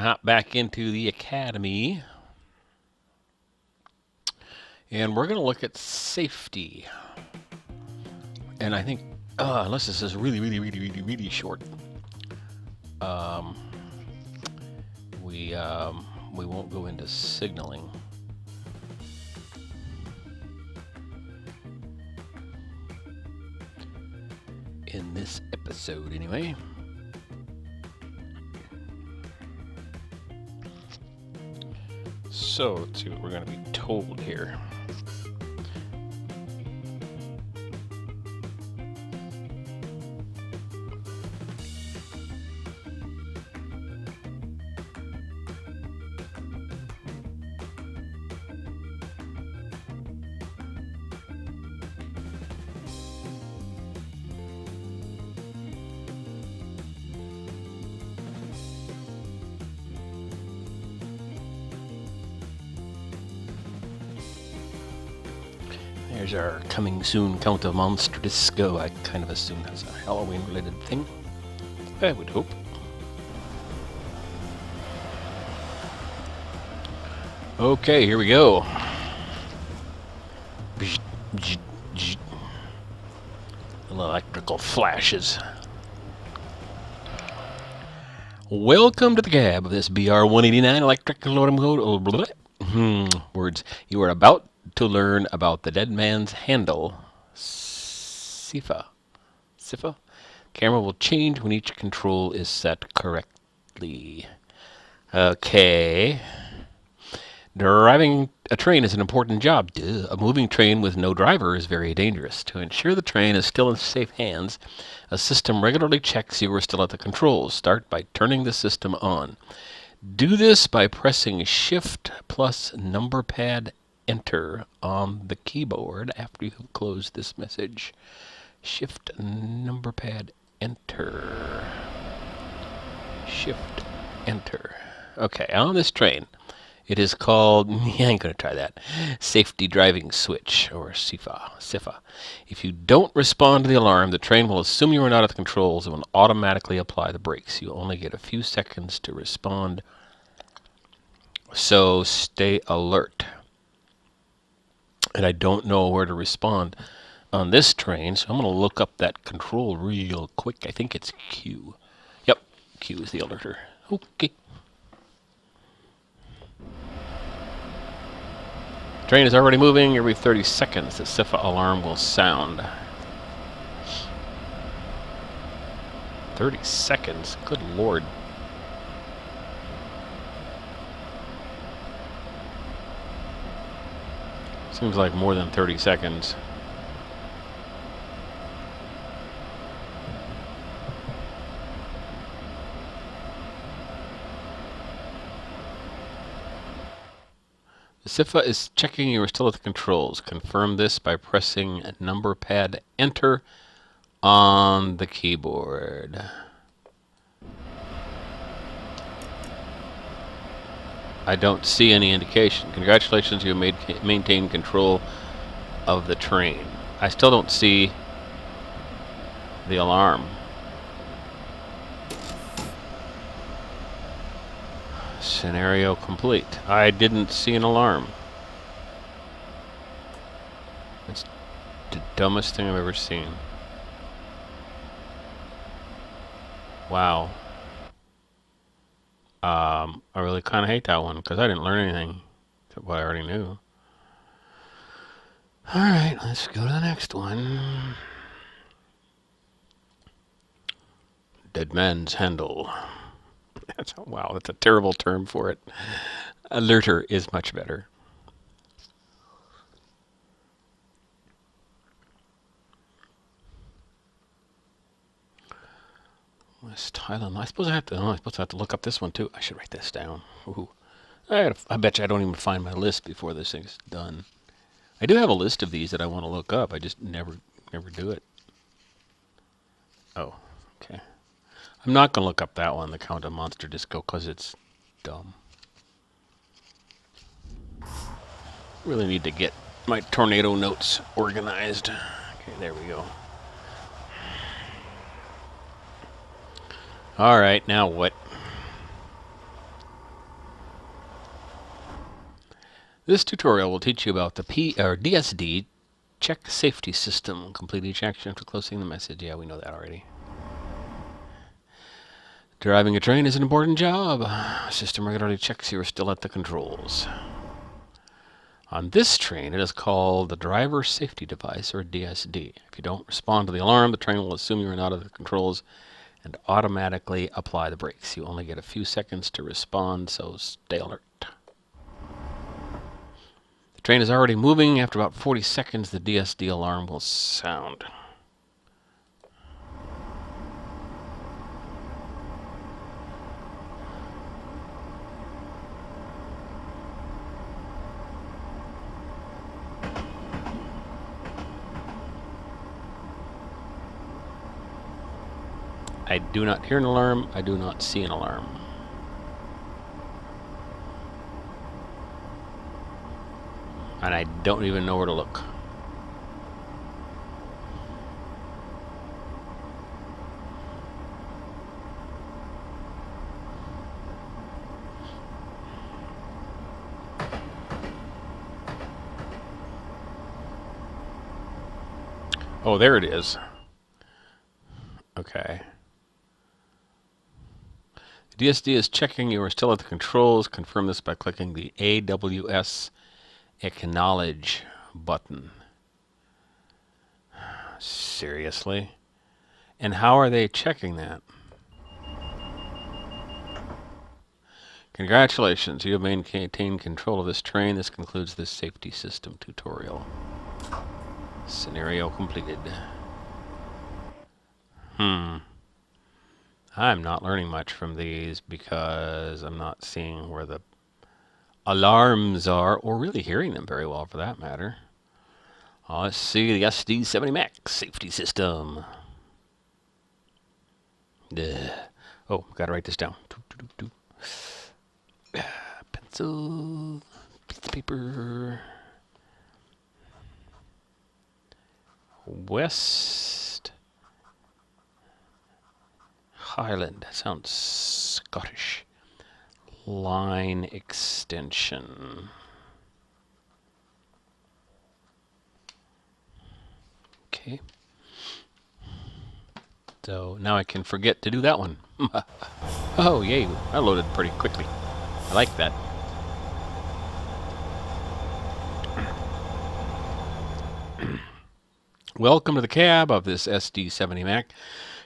hop back into the academy. And we're going to look at safety. And I think, unless this is really short, um, we won't go into signaling. In this episode, anyway. So, let's see what we're going to be told here. There's our coming soon Count of Monster Disco. I kind of assume that's a Halloween related thing. I would hope. Okay, here we go. Little electrical flashes. Welcome to the cab of this BR-189 electric locomotive. Words. You are about to learn about the Dead Man's Handle. SIFA. Camera will change when each control is set correctly. Okay. Driving a train is an important job. Duh. A moving train with no driver is very dangerous. To ensure the train is still in safe hands, a system regularly checks you are still at the controls. Start by turning the system on. Do this by pressing Shift plus number pad Enter on the keyboard after you have closed this message. Shift number pad Enter. Shift Enter. Okay, on this train, it is called, I ain't going to try that, Safety Driving Switch, or SIFA. If you don't respond to the alarm, the train will assume you are not at the controls and will automatically apply the brakes. You only get a few seconds to respond, so stay alert. And I don't know where to respond on this train, so I'm going to look up that control real quick. I think it's Q. Yep, Q is the alerter. Okay. Train is already moving. Every 30 seconds, the SIFA alarm will sound. 30 seconds? Good Lord. Seems like more than 30 seconds. The SIFA is checking you are still at the controls. Confirm this by pressing number pad Enter on the keyboard. I don't see any indication. Congratulations, you maintained control of the train. I still don't see the alarm. Scenario complete. I didn't see an alarm. It's the dumbest thing I've ever seen. Wow. I really kind of hate that one because I didn't learn anything except what I already knew. Alright, let's go to the next one. Dead Man's Handle. Wow, that's a terrible term for it. Alerter is much better. West Highland. I suppose I have to look up this one too. I should write this down. Ooh. I bet you I don't even find my list before this thing's done. I do have a list of these that I want to look up. I just never do it. Oh, okay. I'm not going to look up that one, the Count of Monster Disco, because it's dumb. Really need to get my tornado notes organized. Okay, there we go. All right, now what? This tutorial will teach you about the DSD check safety system. Complete each action after closing the message. Yeah, we know that already. Driving a train is an important job. System regularly checks you are still at the controls. On this train, it is called the Driver Safety Device, or DSD. If you don't respond to the alarm, the train will assume you are not at the controls and automatically apply the brakes. You only get a few seconds to respond, so stay alert. The train is already moving. After about 40 seconds, the DSD alarm will sound. I do not hear an alarm. I do not see an alarm. And I don't even know where to look. Oh, there it is. Okay. DSD is checking you are still at the controls. Confirm this by clicking the AWS Acknowledge button. Seriously? And how are they checking that? Congratulations, you have maintained control of this train. This concludes this safety system tutorial. Scenario completed. I'm not learning much from these because I'm not seeing where the alarms are, or really hearing them very well for that matter. Let's see the SD70 Max safety system. Oh, gotta write this down. Pencil, piece of paper. West Highland. That sounds Scottish. Line extension. Okay. So now I can forget to do that one. Oh, yay. That loaded pretty quickly. I like that. Welcome to the cab of this SD70 Mac.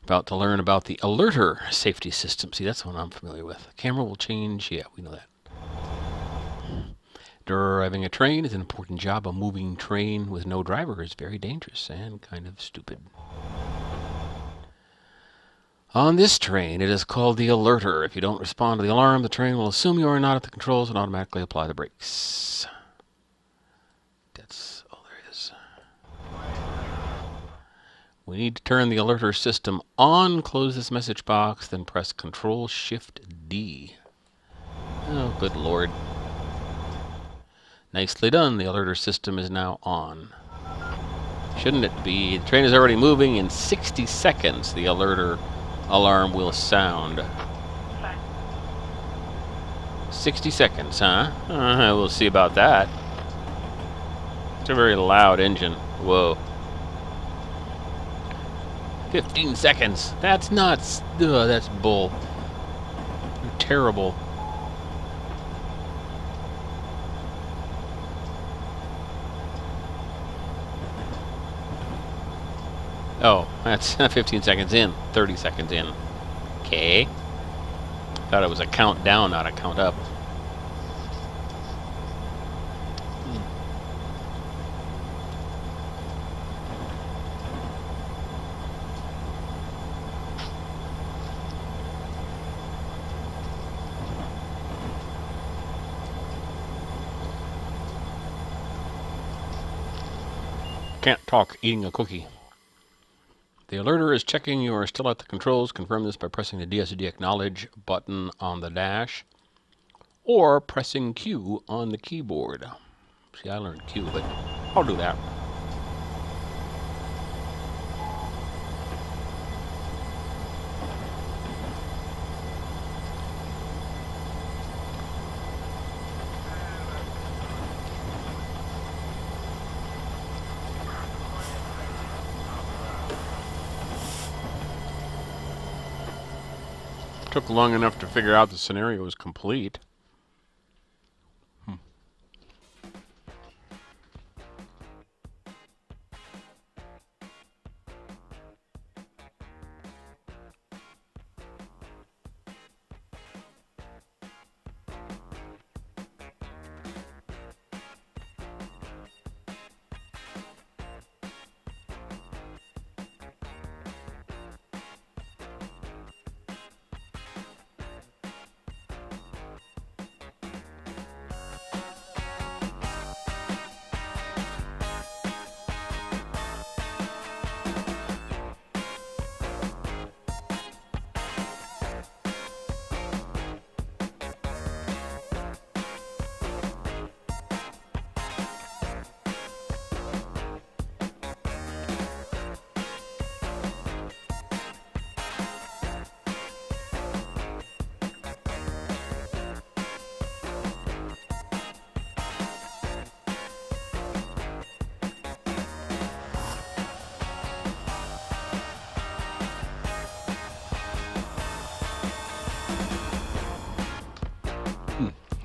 About to learn about the Alerter safety system. See, that's one I'm familiar with. The camera will change. Yeah, we know that. Driving a train is an important job. A moving train with no driver is very dangerous and kind of stupid. On this train, it is called the Alerter. If you don't respond to the alarm, the train will assume you are not at the controls and automatically apply the brakes. That's all there is. We need to turn the Alerter system on, close this message box, then press Control-Shift-D. Oh, good Lord. Nicely done. The Alerter system is now on. Shouldn't it be? The train is already moving. In 60 seconds, the Alerter alarm will sound. 60 seconds, huh? We'll see about that. It's a very loud engine. Whoa. 15 seconds. That's nuts. Ugh, that's bull. You're terrible. Oh, that's 15 seconds in. 30 seconds in. Okay. Thought it was a countdown, not a count up. Can't talk eating a cookie. The Alerter is checking you are still at the controls. Confirm this by pressing the DSD Acknowledge button on the dash or pressing Q on the keyboard. See, I learned Q, but I'll do that. Took long enough to figure out the scenario was complete.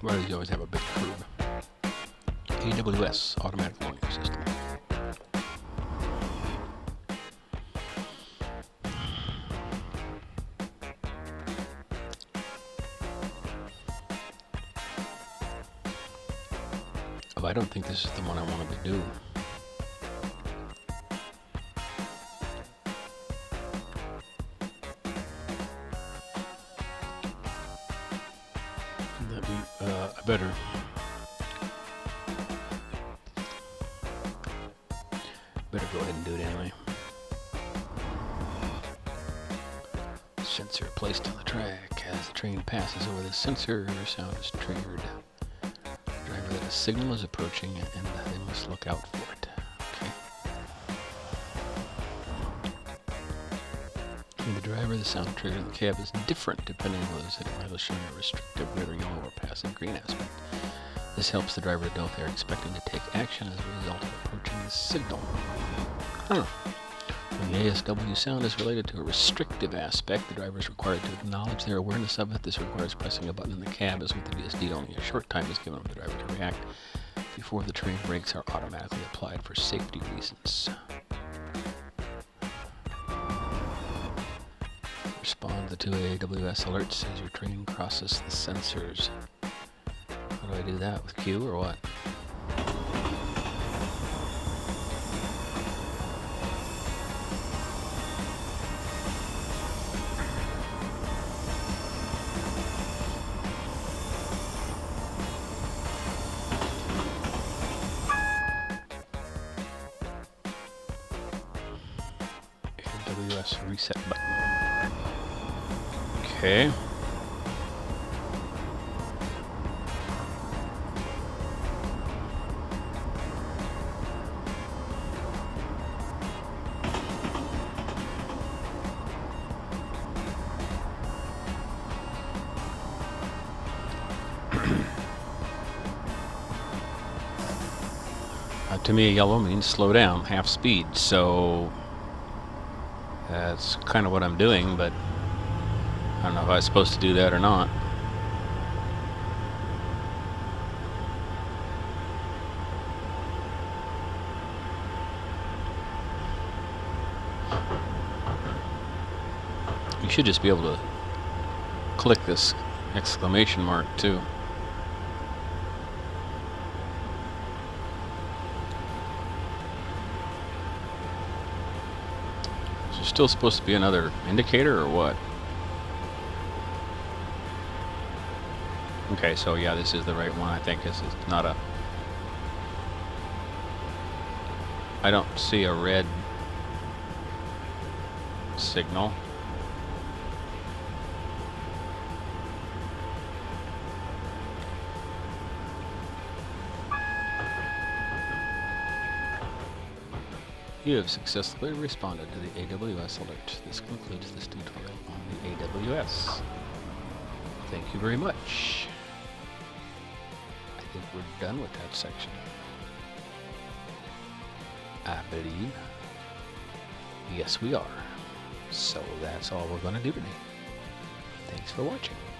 Why does he always have a big curve? AWS, automatic warning system. Oh, I don't think this is the one I wanted to do. I better go ahead and do it anyway. Sensor placed on the track. As the train passes over the sensor, sound is triggered. The driver that a signal is approaching and they must look out for it. Okay. And the driver, the sound trigger in the cab is different depending on whether the signal is showing a restrictive red or yellow or passive green aspect. This helps the driver to know if they're expecting to take action as a result of approaching the signal. When the ASW sound is related to a restrictive aspect, the driver is required to acknowledge their awareness of it. This requires pressing a button in the cab, as with the VSD only a short time is given for the driver to react before the train brakes are automatically applied for safety reasons. Respond to 2 AWS alerts as your train crosses the sensors. How do I do that? With Q or what? AWS reset button. Okay. To me, yellow means slow down, half speed, so that's kind of what I'm doing, but I don't know if I was supposed to do that or not. You should just be able to click this exclamation mark too. Is there still supposed to be another indicator or what? Okay, so yeah, this is the right one. I think this is not a... I don't see a red signal. You have successfully responded to the AWS alert. This concludes this tutorial on the AWS. Thank you very much. I think we're done with that section. I believe. Yes, we are. So that's all we're going to do today. Thanks for watching.